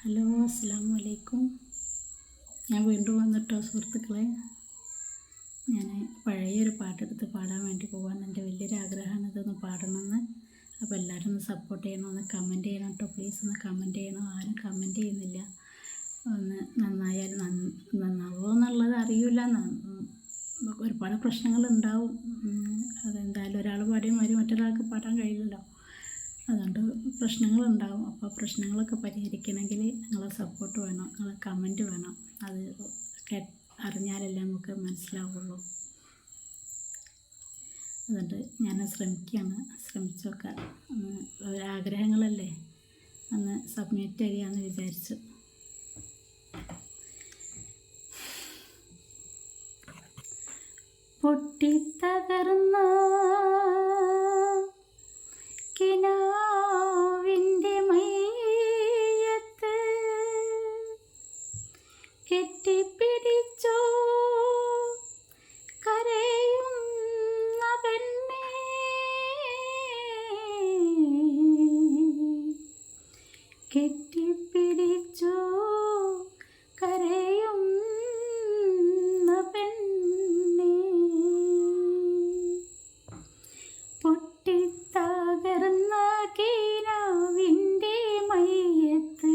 Hello, അസ്സലാമു അലൈക്കും. ഞാൻ വീണ്ടും വന്നിട്ടോ സുഹൃത്തുക്കളെ. ഞാൻ പഴയൊരു പാട്ടെടുത്ത് പാടാൻ വേണ്ടി പോകാൻ എൻ്റെ വലിയൊരു ആഗ്രഹമാണ് ഇതൊന്ന് പാടണമെന്ന്. അപ്പോൾ എല്ലാവരും ഒന്ന് സപ്പോർട്ട് ചെയ്യണം, ഒന്ന് കമൻറ്റ് ചെയ്യണം കേട്ടോ. പ്ലീസ് ഒന്ന് കമൻറ്റ് ചെയ്യണം. ആരും കമൻറ്റ് ചെയ്യുന്നില്ല. ഒന്ന് നന്നായാൽ നന്നാവുമോ എന്നുള്ളത് അറിയില്ല. ഒരുപാട് പ്രശ്നങ്ങളുണ്ടാവും. അതെന്തായാലും ഒരാൾ പാടിയ മാതിരി മറ്റൊരാൾക്ക് പാടാൻ കഴിയില്ലല്ലോ. അതുകൊണ്ട് പ്രശ്നങ്ങളുണ്ടാവും. അപ്പോൾ പ്രശ്നങ്ങളൊക്കെ പരിഹരിക്കണമെങ്കിൽ നിങ്ങളെ സപ്പോർട്ട് വേണം, നിങ്ങളെ കമൻറ്റ് വേണം. അത് അറിഞ്ഞാലല്ലേ നമുക്ക് മനസ്സിലാവുള്ളൂ. അതുകൊണ്ട് ഞാൻ ശ്രമിച്ചു നോക്കാം. ആഗ്രഹങ്ങളല്ലേ, ഒന്ന് സബ്മിറ്റ് ചെയ്യാമെന്ന് വിചാരിച്ചു. പൊട്ടിത്തകർന്ന കിനാവിൻ്റെ മയ്യത്ത് കെട്ടിപ്പിടിച്ചോ കരയുന്ന പെണ്ണേ, കെട്ടിപ്പിടിച്ചോ കരയുന്ന പെണ്ണേ, പൊട്ടിത്തകർന്ന കിനാവിൻ്റെ മയ്യത്ത്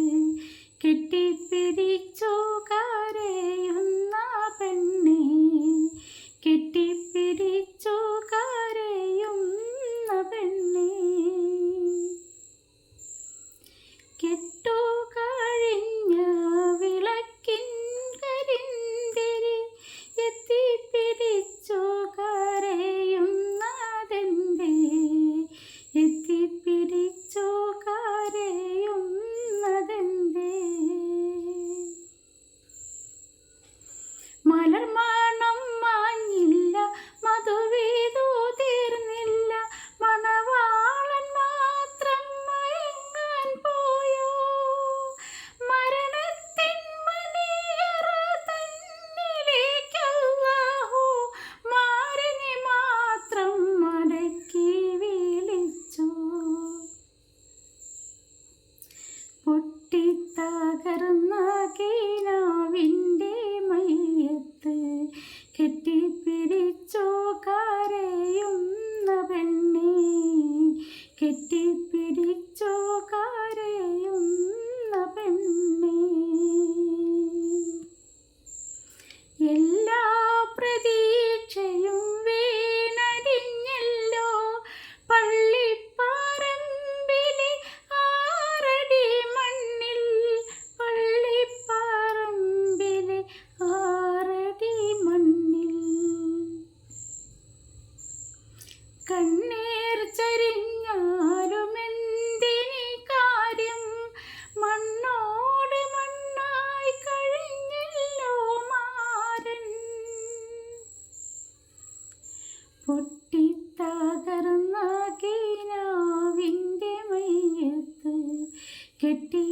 കെട്ടിപ്പിടിച്ചോ കരയുന്ന പെണ്ണേ, കെട്ടിപ്പിടിച്ചോ കരയുന്ന പെണ്ണേ, കെട്ടു കഴിഞ്ഞ വിളക്കിൻ കരിന്തിരി എത്തിപ്പിടിച്ചോ കരയുന്നതെന്തേ, എത്തിപ്പിടിച്ചോ കരയുന്നതെന്തേ, മലർമണം മാഞ്ഞില്ല, മധുവീതു തീർന്നില്ല, മണവാളൻ മാത്രം മയങ്ങാൻ പോയോ, മരണത്തിൻ മണിയറ തന്നിലേക്കല്ലാഹു മാരനെ മാത്രം മടക്കി വിളിച്ചു, പൊട്ടിത്തകർന്ന കിനാവിൻ്റെ മയ്യത്ത് കെട്ടിപ്പിടിച്ചോ കരയുന്ന പെണ്ണേ, കെട്ടിപ്പിടിച്ചോ കരയുന്ന പെണ്ണേ, എല്ലാ പ്രതീക്ഷയും വീണടിഞ്ഞല്ലോ പള്ളിപ്പറമ്പിലെ ആറടി മണ്ണിൽ, പള്ളിപ്പറമ്പിലെ ആറടി മണ്ണിൽ, കണ്ണീർ ചരിഞ്ഞാലും എന്തിനി കാര്യം, മണ്ണോട് മണ്ണായി കഴിഞ്ഞല്ലോ മാരൻ, പൊട്ടിത്തകർന്ന കിനാവിൻ്റെ മയ്യത്ത് കെട്ടി